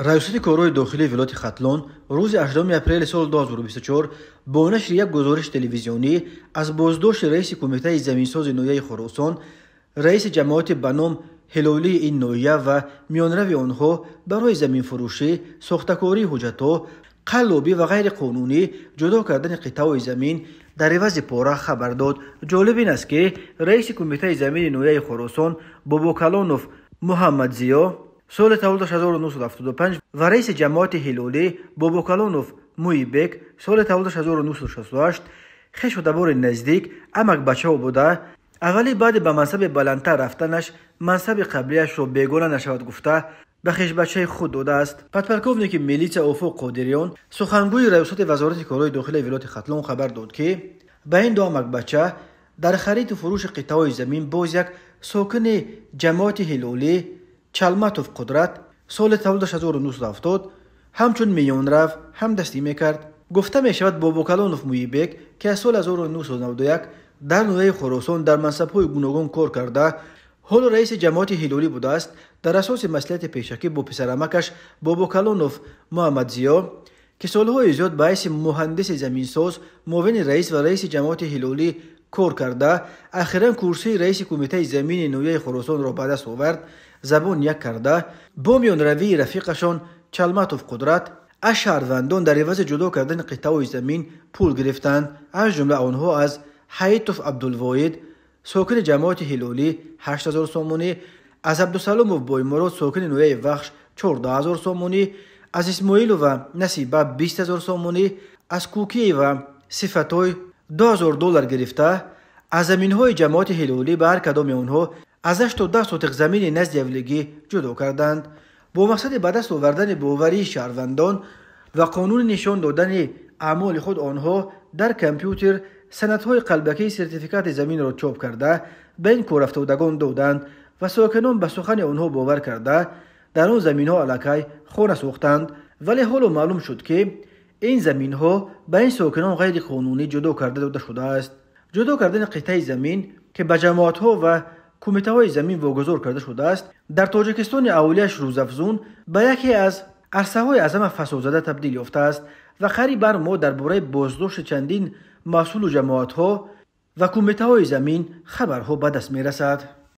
ریاست کارهای داخلی ولایت ختلان روز 18 اپریل سال 2024 با نشر یک گزارش تلویزیونی از بازداشت رئیس کمیته زمینساز ناحیه خراسان رئیس جماعت به نام هلالی این ناحیه و میانرو آنها برای زمین فروشی، ساختکاری حجت‌ها، قلابی و غیر قانونی جدا کردن قطعه زمین در عوض پاره خبر داد. جالب این است که رئیس کمیته زمین ناحیه خراسان بابا کلانوف محمد زیا سال تولد 1975 و رئیس جماعت هلالی بابا کلانوف مویبک سال تولد 1968 خش و دبار نزدیک امک بچه بوده، اولی بعد به منصب بلندتر رفتنش منصب قبلیش را بیگانه نشود گفته به خش بچه خود داده است. پدپرکوونیک میلیڅا افق قادریان سخنگوی ریاست وزارت کارهای داخلی ولایت ختلان خبر داد که به این دو امک بچه در خرید و فروش قطعه زمین باز یک ساکن جماعت هلالی چلمتوف قدرت سال تولد 1970 همچون میانرو هم دستی میکرد. گفته میشود بابا کلانوف مویبک که از سال 1991 در ناحیه خراسان در منصب‌های گوناگون کار کرده حال رئیس جماعت هلالی بوده است. در اساس مصلحت پیشکی با پسرعمکش بابا کلانوف محمد زیا که سالهای زیاد به حیث مهندس زمینساز معاون رئیس و رئیس جماعت هلالی کار کرده اخیراً کرسی رئیس کمیته زمین ناحیه خراسان را به دست آورد، زبان یک کرده با میانروی رفیقشان چلمتوف قدرت از شهروندان در عوض جدا کردن قطعه زمین پول گرفتند. از جمله آنها از حیطوف عبدالواحد ساکن جماعت هلالی 8000 سومانی، از عبدالسلام بایمراد ساکن ناحیه وخش 14000 سومانی، از اسماعیل و نصیبه 20000 سومانی، از کوکی و صفتای $2000 گرفته از زمین‌های جماعت هلالی به هر کدام آنها از 8 تا 10 سوتق زمین نزد اولگی جدا کردند با مقصد به دست آوردن باوری شهروندان و قانون نشان دادن اعمال خود. آنها در کامپیوتر سندهای قلبکی سرتیفیکات زمین را چاپ کرده به این کار افتادگان دادند و ساکنان به سخن آنها باور کرده در آن زمین‌ها الکی خانه ساختند، ولی حالا معلوم شد که این زمین‌ها به این ساکنان غیر قانونی جدا کرده داده شده است. جدا کردن قطعه زمین که به جماعت‌ها و کمیته‌های زمین واگذار کرده شده است در تاجیکستان اولیش روزافزون به یکی از عرصه‌های اعظم فسادزده تبدیل یافته است و قریب بر ما درباره بازداشت چندین مسئول و جماعت‌ها و کمیته‌های زمین خبرها به دست می‌رسد.